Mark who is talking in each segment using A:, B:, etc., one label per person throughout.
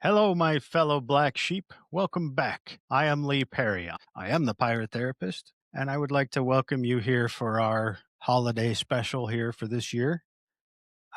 A: Hello, my fellow black sheep. Welcome back. I am Lee Perry. I am the pirate therapist, and I would like to welcome you here for our holiday special here for this year.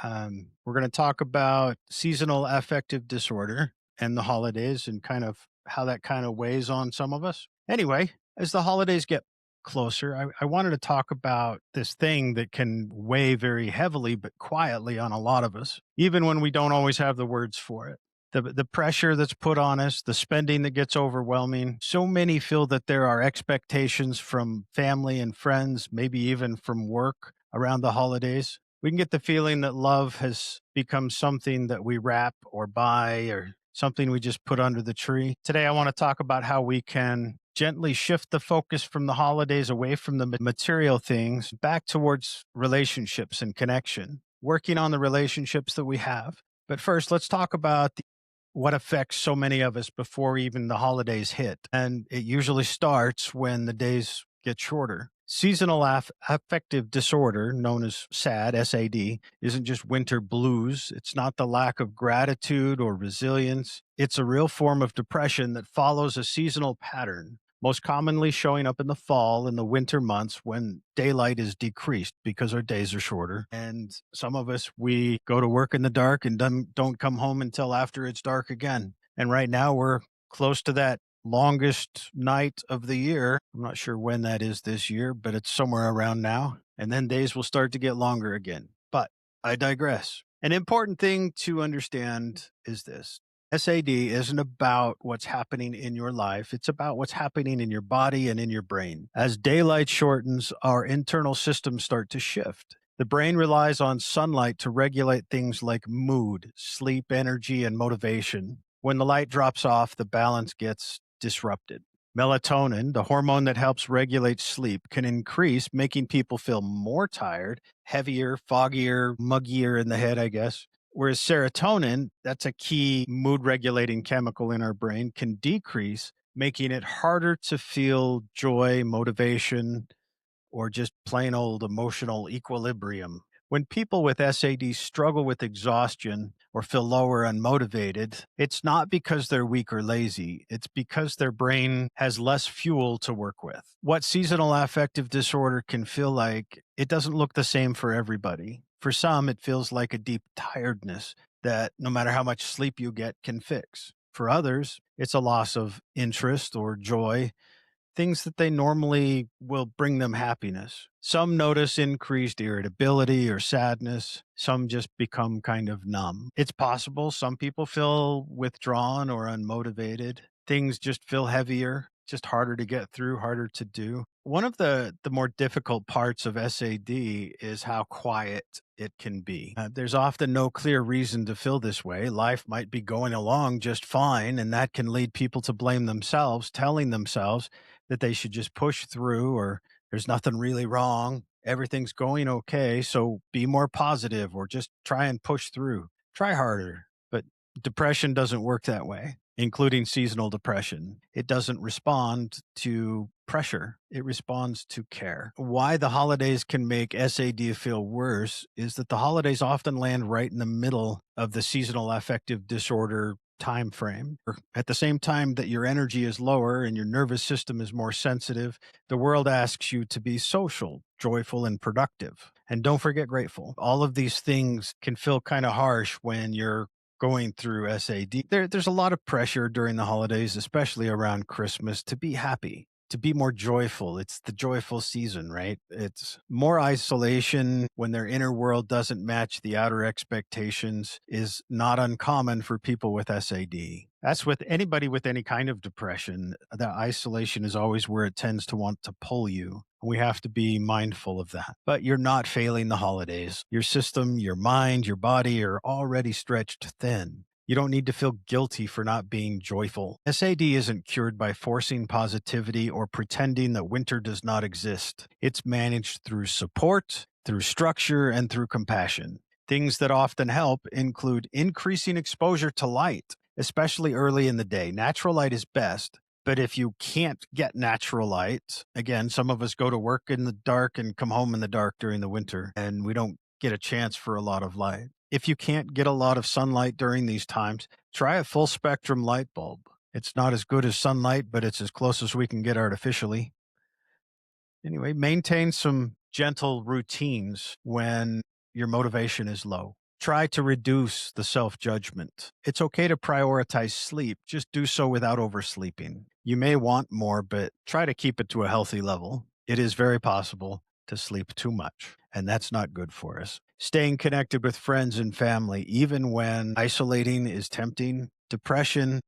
A: We're going to talk about seasonal affective disorder and the holidays and kind of how that kind of weighs on some of us. Anyway, as the holidays get closer, I wanted to talk about this thing that can weigh very heavily but quietly on a lot of us, even when we don't always have the words for it. The pressure that's put on us, the spending that gets overwhelming. So many feel that there are expectations from family and friends, maybe even from work around the holidays. We can get the feeling that love has become something that we wrap or buy or something we just put under the tree. Today, I want to talk about how we can gently shift the focus from the holidays away from the material things back towards relationships and connection, working on the relationships that we have. But first, let's talk about what affects so many of us before even the holidays hit. And it usually starts when the days get shorter. Seasonal affective disorder, known as SAD, SAD, isn't just winter blues. It's not the lack of gratitude or resilience. It's a real form of depression that follows a seasonal pattern, most commonly showing up in the fall and the winter months when daylight is decreased because our days are shorter. And some of us, we go to work in the dark and don't come home until after it's dark again. And right now we're close to that longest night of the year. I'm not sure when that is this year, but it's somewhere around now. And then days will start to get longer again. But I digress. An important thing to understand is this: SAD isn't about what's happening in your life. It's about what's happening in your body and in your brain. As daylight shortens, our internal systems start to shift. The brain relies on sunlight to regulate things like mood, sleep, energy, and motivation. When the light drops off, the balance gets disrupted. Melatonin, the hormone that helps regulate sleep, can increase, making people feel more tired, heavier, foggier, muggier in the head, I guess. Whereas serotonin, that's a key mood regulating chemical in our brain, can decrease, making it harder to feel joy, motivation, or just plain old emotional equilibrium. When people with SAD struggle with exhaustion or feel low or unmotivated, it's not because they're weak or lazy. It's because their brain has less fuel to work with. What seasonal affective disorder can feel like, it doesn't look the same for everybody. For some, it feels like a deep tiredness that no matter how much sleep you get can fix. For others, it's a loss of interest or joy, things that they normally will bring them happiness. Some notice increased irritability or sadness. Some just become kind of numb. It's possible some people feel withdrawn or unmotivated. Things just feel heavier, just harder to get through, harder to do. One of the more difficult parts of SAD is how quiet it can be. There's often no clear reason to feel this way. Life might be going along just fine, and that can lead people to blame themselves, telling themselves that they should just push through, or there's nothing really wrong. Everything's going okay. So be more positive or just try and push through. Try harder. But depression doesn't work that way, including seasonal depression. It doesn't respond to pressure, it responds to care. Why the holidays can make SAD feel worse is that the holidays often land right in the middle of the seasonal affective disorder time frame. At the same time that your energy is lower and your nervous system is more sensitive, the world asks you to be social, joyful, and productive. And don't forget grateful. All of these things can feel kind of harsh when you're going through SAD. There's a lot of pressure during the holidays, especially around Christmas, to be happy, to be more joyful. It's the joyful season, right? It's more isolation when their inner world doesn't match the outer expectations is not uncommon for people with SAD. That's with anybody with any kind of depression. The isolation is always where it tends to want to pull you. We have to be mindful of that. But you're not failing the holidays. Your system, your mind, your body are already stretched thin. You don't need to feel guilty for not being joyful. SAD isn't cured by forcing positivity or pretending that winter does not exist. It's managed through support, through structure, and through compassion. Things that often help include increasing exposure to light, especially early in the day. Natural light is best, but if you can't get natural light, again, some of us go to work in the dark and come home in the dark during the winter, and we don't get a chance for a lot of light. If you can't get a lot of sunlight during these times, Try a full spectrum light bulb. It's not as good as sunlight, but it's as close as we can get artificially. Anyway, maintain some gentle routines when your motivation is low. Try to reduce the self judgment. It's okay to prioritize sleep, just do so without oversleeping. You may want more, but try to keep it to a healthy level. It is very possible to sleep too much, and that's not good for us. Staying connected with friends and family, even when isolating is tempting. Depression,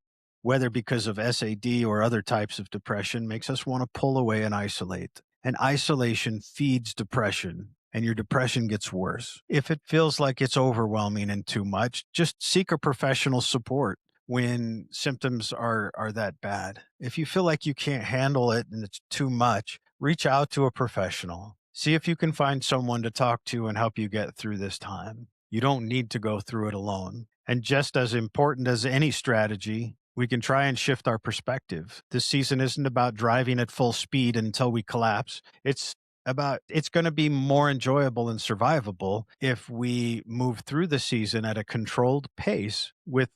A: whether because of SAD or other types of depression, makes us want to pull away and isolate. And isolation feeds depression, and your depression gets worse. If it feels like it's overwhelming and too much, just seek a professional support when symptoms are that bad. If you feel like you can't handle it and it's too much, reach out to a professional. See if you can find someone to talk to and help you get through this time. You don't need to go through it alone. And just as important as any strategy, we can try and shift our perspective. This season isn't about driving at full speed until we collapse. It's going to be more enjoyable and survivable if we move through the season at a controlled pace with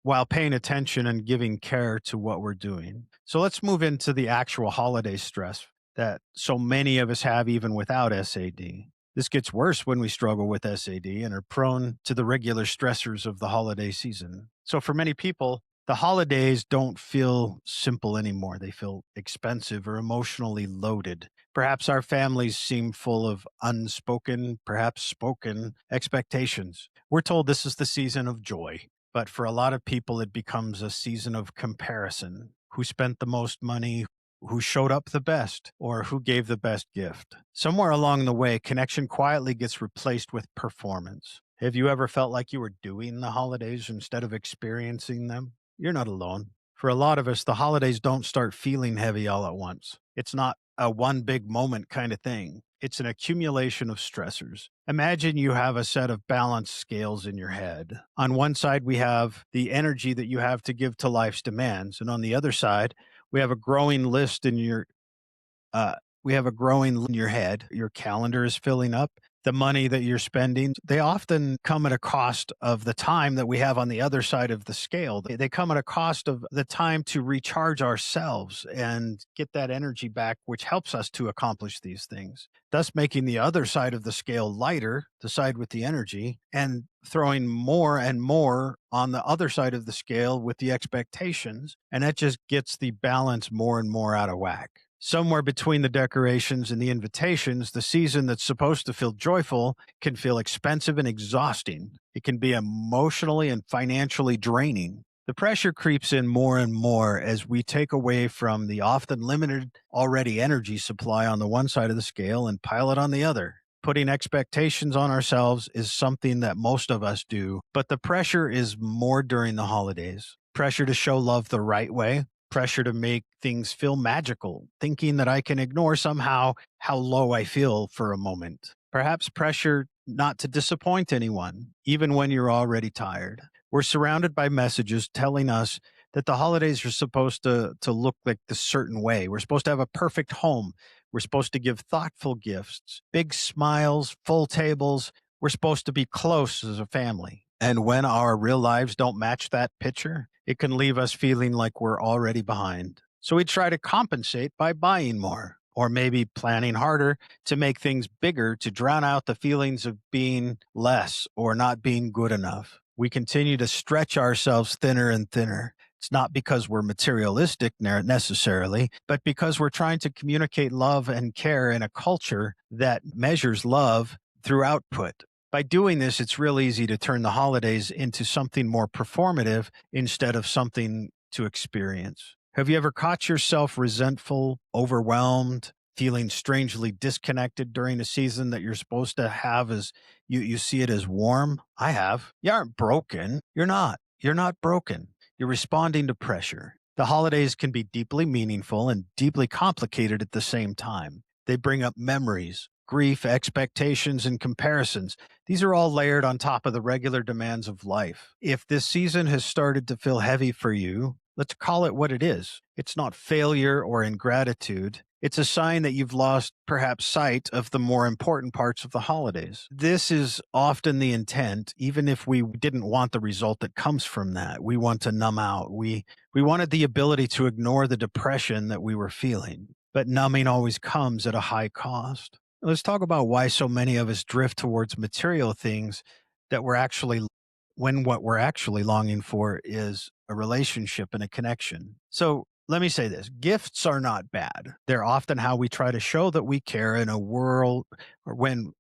A: while paying attention and giving care to what we're doing. So let's move into the actual holiday stress that so many of us have even without SAD. This gets worse when we struggle with SAD and are prone to the regular stressors of the holiday season. So for many people, the holidays don't feel simple anymore. They feel expensive or emotionally loaded. Perhaps our families seem full of unspoken, perhaps spoken expectations. We're told this is the season of joy, but for a lot of people, it becomes a season of comparison. Who spent the most money? Who showed up the best? Or who gave the best gift? Somewhere along the way, connection quietly gets replaced with performance. Have you ever felt like you were doing the holidays instead of experiencing them? You're not alone. For a lot of us, the holidays don't start feeling heavy all at once. It's not a one big moment kind of thing. It's an accumulation of stressors. Imagine you have a set of balance scales in your head. On one side, we have the energy that you have to give to life's demands. And on the other side, we have a growing list in your uh, we have a growing in your head. Your calendar is filling up. The money that you're spending, they often come at a cost of the time that we have on the other side of the scale. They come at a cost of the time to recharge ourselves and get that energy back, which helps us to accomplish these things, thus making the other side of the scale lighter, the side with the energy, and throwing more and more on the other side of the scale with the expectations. And that just gets the balance more and more out of whack. Somewhere between the decorations and the invitations, the season that's supposed to feel joyful can feel expensive and exhausting. It can be emotionally and financially draining. The pressure creeps in more and more as we take away from the often limited already energy supply on the one side of the scale and pile it on the other. Putting expectations on ourselves is something that most of us do, but the pressure is more during the holidays. Pressure to show love the right way, pressure to make things feel magical, thinking that I can ignore somehow how low I feel for a moment. Perhaps pressure not to disappoint anyone, even when you're already tired. We're surrounded by messages telling us that the holidays are supposed to look like this certain way. We're supposed to have a perfect home. We're supposed to give thoughtful gifts, big smiles, full tables. We're supposed to be close as a family. And when our real lives don't match that picture, it can leave us feeling like we're already behind. So we try to compensate by buying more or maybe planning harder to make things bigger to drown out the feelings of being less or not being good enough. We continue to stretch ourselves thinner and thinner. It's not because we're materialistic necessarily, but because we're trying to communicate love and care in a culture that measures love through output. By doing this, it's real easy to turn the holidays into something more performative instead of something to experience. Have you ever caught yourself resentful, overwhelmed, feeling strangely disconnected during a season that you're supposed to have as you see it as warm? I have. You aren't broken. You're not. You're not broken. You're responding to pressure. The holidays can be deeply meaningful and deeply complicated at the same time. They bring up memories, grief, expectations, and comparisons. These are all layered on top of the regular demands of life. If this season has started to feel heavy for you, let's call it what it is. It's not failure or ingratitude. It's a sign that you've lost perhaps sight of the more important parts of the holidays. This is often the intent, even if we didn't want the result that comes from that. We want to numb out. We wanted the ability to ignore the depression that we were feeling, but numbing always comes at a high cost. Let's talk about why so many of us drift towards material things that we're actually when what we're actually longing for is a relationship and a connection. So let me say this: gifts are not bad. They're often how we try to show that we care in a world or when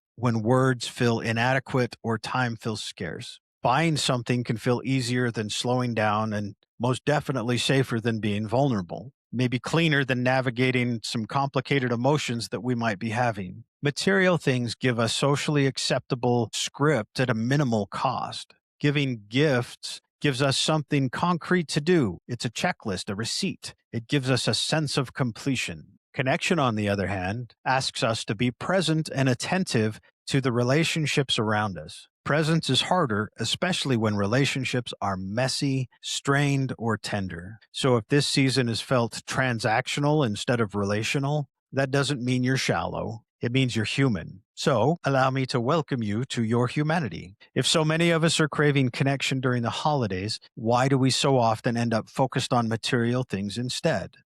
A: words feel inadequate or time feels scarce. Buying something can feel easier than slowing down and most definitely safer than being vulnerable. Maybe cleaner than navigating some complicated emotions that we might be having. Material things give us socially acceptable script at a minimal cost. Giving gifts gives us something concrete to do. It's a checklist, a receipt. It gives us a sense of completion. Connection, on the other hand, asks us to be present and attentive to the relationships around us. Presence is harder, especially when relationships are messy, strained, or tender. So if this season is felt transactional instead of relational, that doesn't mean you're shallow. It means you're human. So, allow me to welcome you to your humanity. If so many of us are craving connection during the holidays, why do we so often end up focused on material things instead?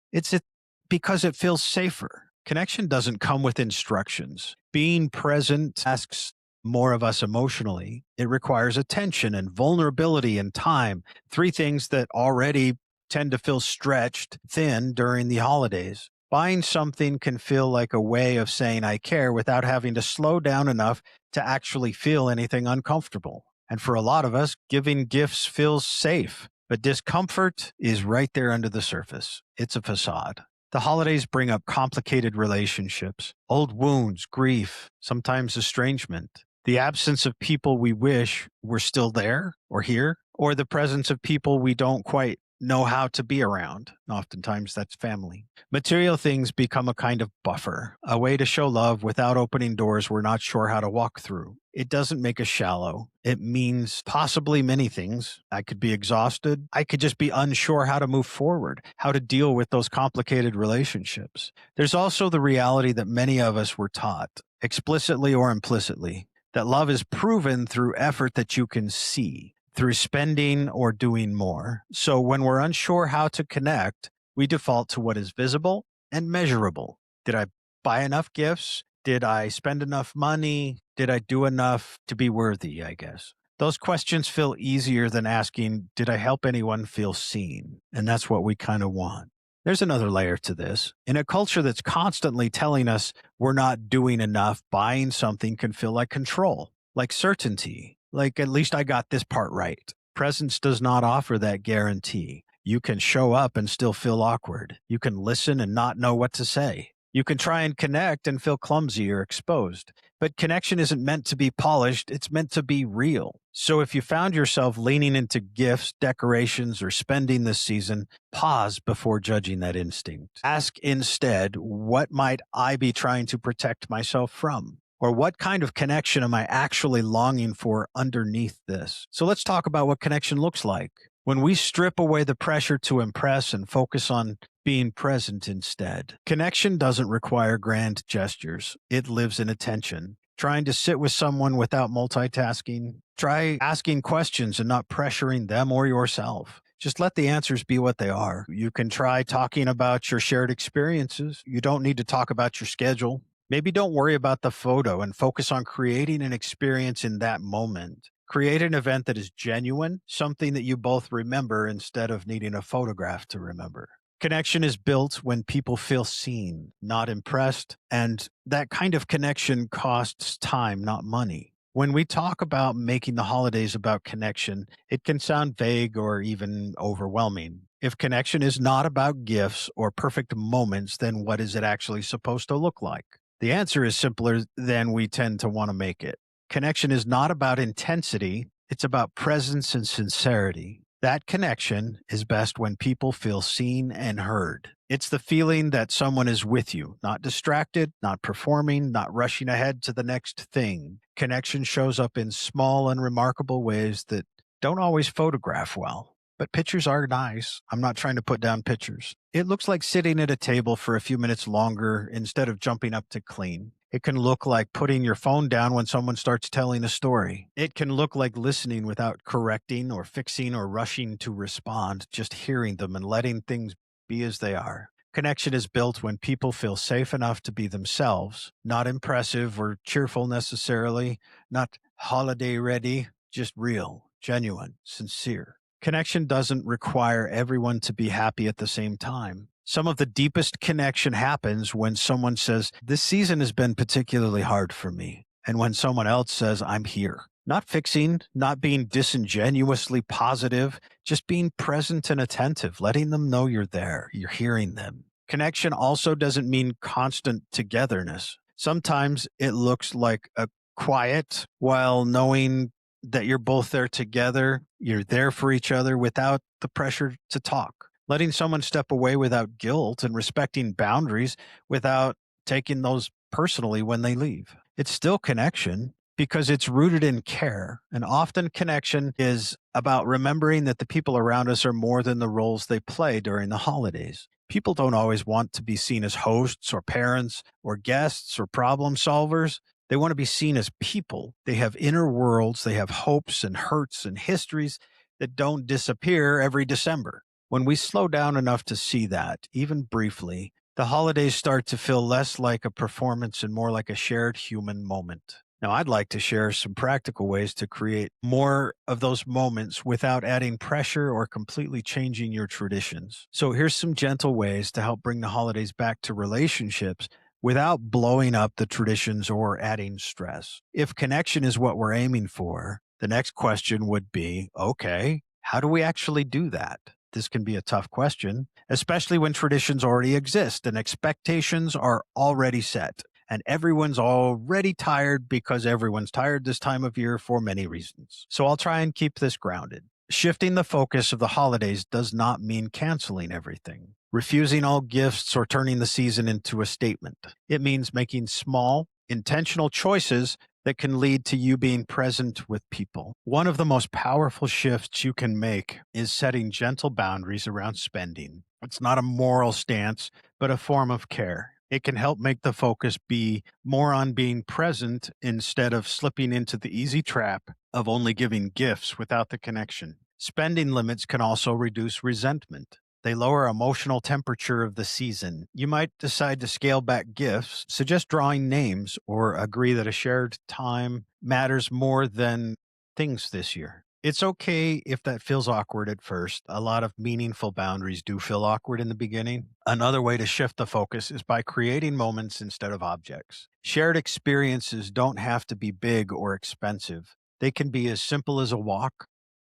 A: Because it feels safer. Connection doesn't come with instructions. Being present asks more of us emotionally. It requires attention and vulnerability and time, three things that already tend to feel stretched thin during the holidays. Buying something can feel like a way of saying I care without having to slow down enough to actually feel anything uncomfortable. And for a lot of us, giving gifts feels safe, but discomfort is right there under the surface. It's a facade. The holidays bring up complicated relationships, old wounds, grief, sometimes estrangement, the absence of people we wish were still there or here, or the presence of people we don't quite know how to be around. Oftentimes that's family. Material things become a kind of buffer, a way to show love without opening doors we're not sure how to walk through. It doesn't make us shallow. It means possibly many things. I could be exhausted. I could just be unsure how to move forward, how to deal with those complicated relationships. There's also the reality that many of us were taught, explicitly or implicitly, that love is proven through effort that you can see, through spending or doing more. So when we're unsure how to connect, we default to what is visible and measurable. Did I buy enough gifts? Did I spend enough money? Did I do enough to be worthy, I guess? Those questions feel easier than asking, did I help anyone feel seen? And that's what we kind of want. There's another layer to this. In a culture that's constantly telling us we're not doing enough, buying something can feel like control, like certainty, like at least I got this part right. Presence does not offer that guarantee. You can show up and still feel awkward. You can listen and not know what to say. You can try and connect and feel clumsy or exposed. But connection isn't meant to be polished, it's meant to be real. So if you found yourself leaning into gifts, decorations, or spending this season, pause before judging that instinct. Ask instead, what might I be trying to protect myself from? Or what kind of connection am I actually longing for underneath this? So let's talk about what connection looks like. When we strip away the pressure to impress and focus on being present instead. Connection doesn't require grand gestures. It lives in attention. Trying to sit with someone without multitasking. Try asking questions and not pressuring them or yourself. Just let the answers be what they are. You can try talking about your shared experiences. You don't need to talk about your schedule. Maybe don't worry about the photo and focus on creating an experience in that moment. Create an event that is genuine, something that you both remember instead of needing a photograph to remember. Connection is built when people feel seen, not impressed, and that kind of connection costs time, not money. When we talk about making the holidays about connection, it can sound vague or even overwhelming. If connection is not about gifts or perfect moments, then what is it actually supposed to look like? The answer is simpler than we tend to want to make it. Connection is not about intensity, it's about presence and sincerity. That connection is best when people feel seen and heard. It's the feeling that someone is with you, not distracted, not performing, not rushing ahead to the next thing. Connection shows up in small and remarkable ways that don't always photograph well. but pictures are nice. I'm not trying to put down pictures. It looks like sitting at a table for a few minutes longer instead of jumping up to clean. It can look like putting your phone down when someone starts telling a story. It can look like listening without correcting or fixing or rushing to respond, just hearing them and letting things be as they are. Connection is built when people feel safe enough to be themselves, not impressive or cheerful necessarily, not holiday ready, just real, genuine, sincere. Connection doesn't require everyone to be happy at the same time. Some of the deepest connection happens when someone says, "This season has been particularly hard for me." And when someone else says, "I'm here." Not fixing, not being disingenuously positive, just being present and attentive, letting them know you're there, you're hearing them. Connection also doesn't mean constant togetherness. Sometimes it looks like a quiet while knowing that you're both there together, you're there for each other without the pressure to talk. Letting someone step away without guilt and respecting boundaries without taking those personally when they leave. It's still connection because it's rooted in care. And often connection is about remembering that the people around us are more than the roles they play during the holidays. People don't always want to be seen as hosts or parents or guests or problem solvers. They want to be seen as people. They have inner worlds, they have hopes and hurts and histories that don't disappear every December. When we slow down enough to see that, even briefly, the holidays start to feel less like a performance and more like a shared human moment. Now, I'd like to share some practical ways to create more of those moments without adding pressure or completely changing your traditions. So, here's some gentle ways to help bring the holidays back to relationships without blowing up the traditions or adding stress. If connection is what we're aiming for, the next question would be, okay, how do we actually do that? This can be a tough question, especially when traditions already exist and expectations are already set. And everyone's already tired because everyone's tired this time of year for many reasons. So I'll try and keep this grounded. Shifting the focus of the holidays does not mean canceling everything, refusing all gifts, or turning the season into a statement. It means making small, intentional choices that can lead to you being present with people. One of the most powerful shifts you can make is setting gentle boundaries around spending. It's not a moral stance, but a form of care. It can help make the focus be more on being present instead of slipping into the easy trap of only giving gifts without the connection. Spending limits can also reduce resentment. They lower emotional temperature of the season. You might decide to scale back gifts, suggest drawing names, or agree that a shared time matters more than things this year. It's okay if that feels awkward at first. A lot of meaningful boundaries do feel awkward in the beginning. Another way to shift the focus is by creating moments instead of objects. Shared experiences don't have to be big or expensive. They can be as simple as a walk.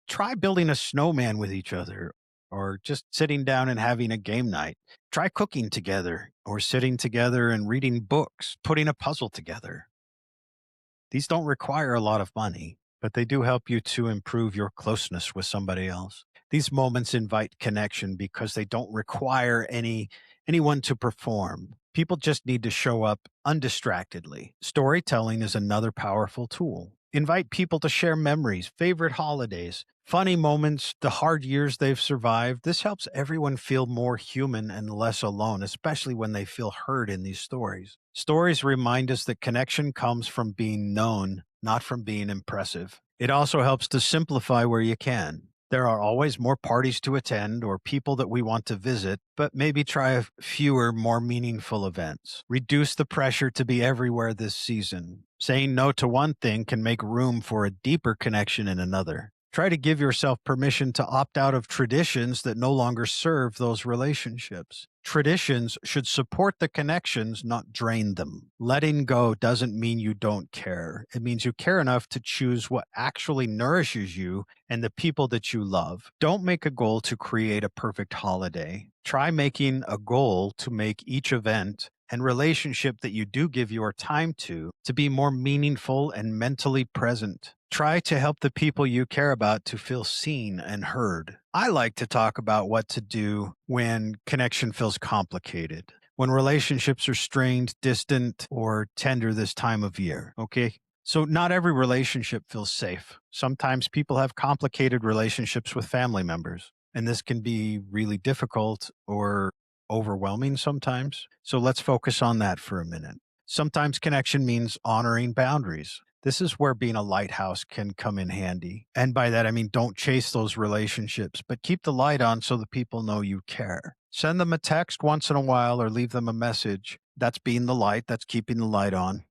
A: Try building a snowman with each other, or just sitting down and having a game night. Try cooking together, or sitting together and reading books, putting a puzzle together. These don't require a lot of money, but they do help you to improve your closeness with somebody else. These moments invite connection because they don't require anyone to perform. People just need to show up undistractedly. Storytelling is another powerful tool. Invite people to share memories, favorite holidays, funny moments, the hard years they've survived. This helps everyone feel more human and less alone, especially when they feel heard in these stories. Stories remind us that connection comes from being known, not from being impressive. It also helps to simplify where you can. There are always more parties to attend or people that we want to visit, but maybe try fewer, more meaningful events. Reduce the pressure to be everywhere this season. Saying no to one thing can make room for a deeper connection in another. Try to give yourself permission to opt out of traditions that no longer serve those relationships. Traditions should support the connections, not drain them. Letting go doesn't mean you don't care. It means you care enough to choose what actually nourishes you and the people that you love. Don't make a goal to create a perfect holiday. Try making a goal to make each event and relationship that you do give your time to be more meaningful and mentally present. Try to help the people you care about to feel seen and heard. I like to talk about what to do when connection feels complicated, when relationships are strained, distant, or tender this time of year. Okay. So, not every relationship feels safe. Sometimes people have complicated relationships with family members, and this can be really difficult or overwhelming sometimes. So, let's focus on that for a minute. Sometimes connection means honoring boundaries. This is where being a lighthouse can come in handy. And by that, I mean, don't chase those relationships, but keep the light on so the people know you care. Send them a text once in a while or leave them a message. That's being the light, that's keeping the light on,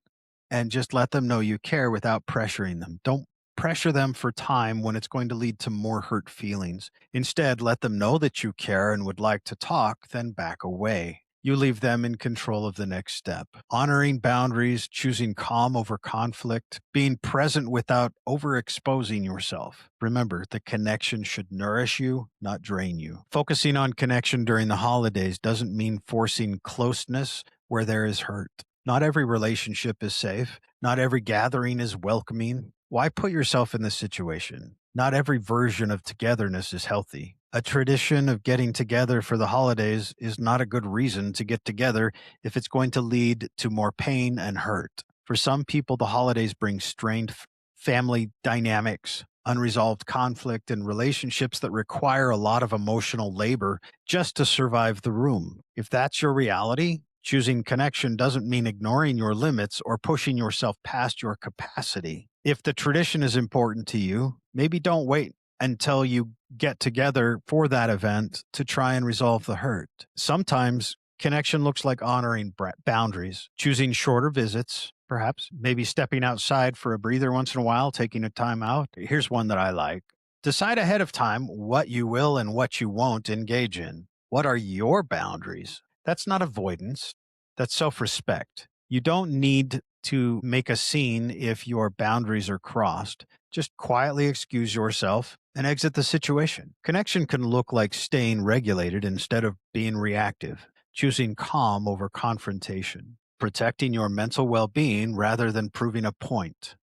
A: and just let them know you care without pressuring them. Don't pressure them for time when it's going to lead to more hurt feelings. Instead, let them know that you care and would like to talk, then back away. You leave them in control of the next step. Honoring boundaries, choosing calm over conflict, being present without overexposing yourself. Remember, the connection should nourish you, not drain you. Focusing on connection during the holidays doesn't mean forcing closeness where there is hurt. Not every relationship is safe. Not every gathering is welcoming. Why put yourself in this situation? Not every version of togetherness is healthy. A tradition of getting together for the holidays is not a good reason to get together if it's going to lead to more pain and hurt. For some people, the holidays bring strained family dynamics, unresolved conflict, and relationships that require a lot of emotional labor just to survive the room. If that's your reality, choosing connection doesn't mean ignoring your limits or pushing yourself past your capacity. If the tradition is important to you, maybe don't wait until you get together for that event to try and resolve the hurt. Sometimes connection looks like honoring boundaries, choosing shorter visits, perhaps, maybe stepping outside for a breather once in a while, taking a time out. Here's one that I like. Decide ahead of time what you will and what you won't engage in. What are your boundaries? That's not avoidance, that's self respect. You don't need to make a scene if your boundaries are crossed. Just quietly excuse yourself and exit the situation. Connection can look like staying regulated instead of being reactive, choosing calm over confrontation, protecting your mental well being rather than proving a point.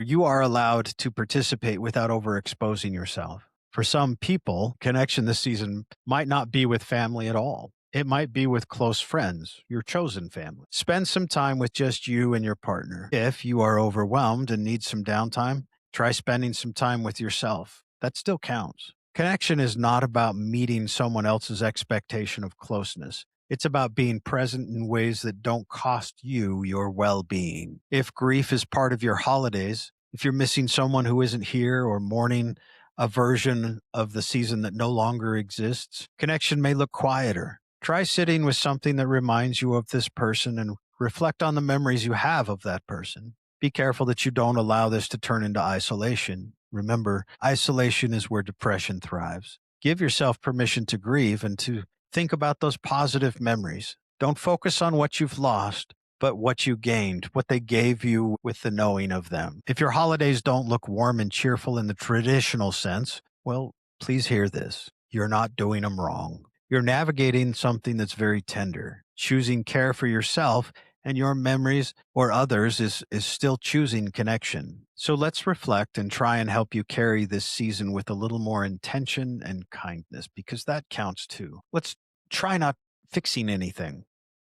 A: You are allowed to participate without overexposing yourself. For some people, connection this season might not be with family at all. It might be with close friends, your chosen family. Spend some time with just you and your partner. If you are overwhelmed and need some downtime, try spending some time with yourself. That still counts. Connection is not about meeting someone else's expectation of closeness. It's about being present in ways that don't cost you your well being. If grief is part of your holidays, if you're missing someone who isn't here or mourning a version of the season that no longer exists, connection may look quieter. Try sitting with something that reminds you of this person and reflect on the memories you have of that person. Be careful that you don't allow this to turn into isolation. Remember, isolation is where depression thrives. Give yourself permission to grieve and to think about those positive memories. Don't focus on what you've lost, but what you gained, what they gave you with the knowing of them. If your holidays don't look warm and cheerful in the traditional sense, well, please hear this. You're not doing them wrong. You're navigating something that's very tender. Choosing care for yourself and your memories or others is still choosing connection. So let's reflect and try and help you carry this season with a little more intention and kindness because that counts too. Let's try not fixing anything.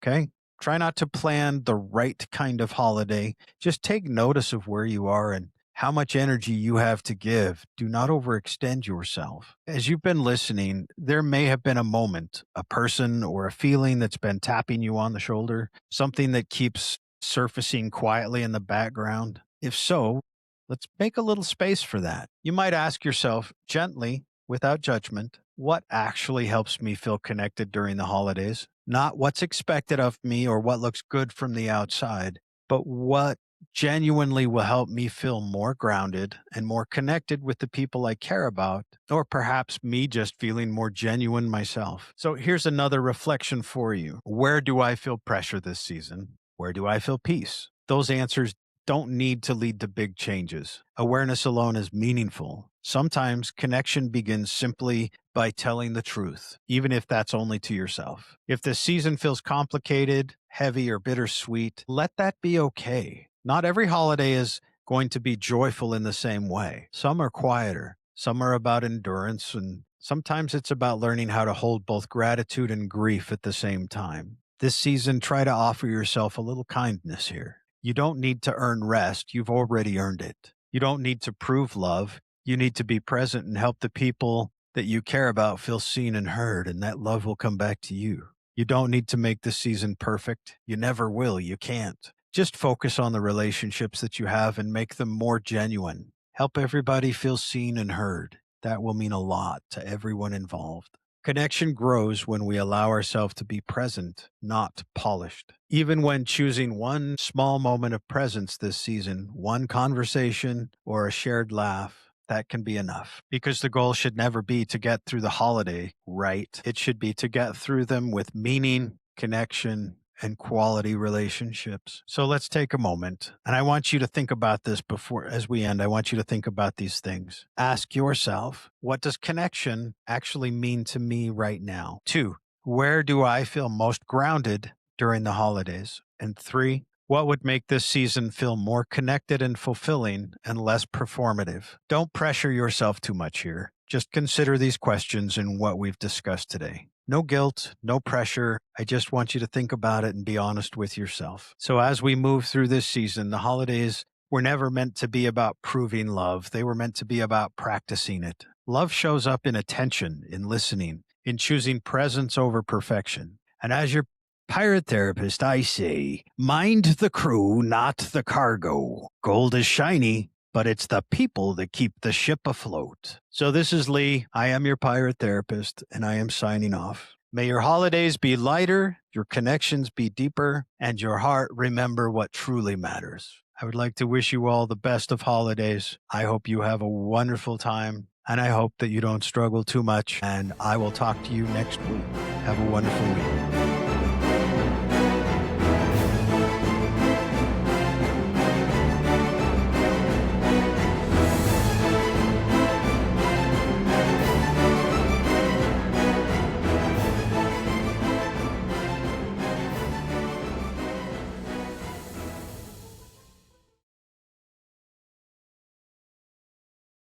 A: Okay. Try not to plan the right kind of holiday. Just take notice of where you are and how much energy you have to give. Do not overextend yourself. As you've been listening, there may have been a moment, a person, or a feeling that's been tapping you on the shoulder, something that keeps surfacing quietly in the background. If so, let's make a little space for that. You might ask yourself gently, without judgment, what actually helps me feel connected during the holidays? Not what's expected of me or what looks good from the outside, but what genuinely will help me feel more grounded and more connected with the people I care about, or perhaps me just feeling more genuine myself. So here's another reflection for you. Where do I feel pressure this season? Where do I feel peace? Those answers don't need to lead to big changes. Awareness alone is meaningful. Sometimes connection begins simply by telling the truth, even if that's only to yourself. If the season feels complicated, heavy, or bittersweet, let that be okay. Not every holiday is going to be joyful in the same way. Some are quieter, some are about endurance, and sometimes it's about learning how to hold both gratitude and grief at the same time. This season, try to offer yourself a little kindness here. You don't need to earn rest. You've already earned it. You don't need to prove love. You need to be present and help the people that you care about feel seen and heard, and that love will come back to you. You don't need to make this season perfect. You never will. You can't. Just focus on the relationships that you have and make them more genuine. Help everybody feel seen and heard. That will mean a lot to everyone involved. Connection grows when we allow ourselves to be present, not polished. Even when choosing one small moment of presence this season, one conversation or a shared laugh, that can be enough. Because the goal should never be to get through the holiday right. It should be to get through them with meaning, connection, and quality relationships. So let's take a moment. And I want you to think about this before, as we end, I want you to think about these things. Ask yourself, what does connection actually mean to me right now? 2, where do I feel most grounded during the holidays? And 3, what would make this season feel more connected and fulfilling and less performative? Don't pressure yourself too much here. Just consider these questions and what we've discussed today. No guilt, no pressure. I just want you to think about it and be honest with yourself. So as we move through this season, the holidays were never meant to be about proving love. They were meant to be about practicing it. Love shows up in attention, in listening, in choosing presence over perfection. And as your pirate therapist, I say, mind the crew, not the cargo. Gold is shiny, but it's the people that keep the ship afloat. So this is Lee. I am your pirate therapist, and I am signing off. May your holidays be lighter, your connections be deeper, and your heart remember what truly matters. I would like to wish you all the best of holidays. I hope you have a wonderful time, and I hope that you don't struggle too much. And I will talk to you next week. Have a wonderful week.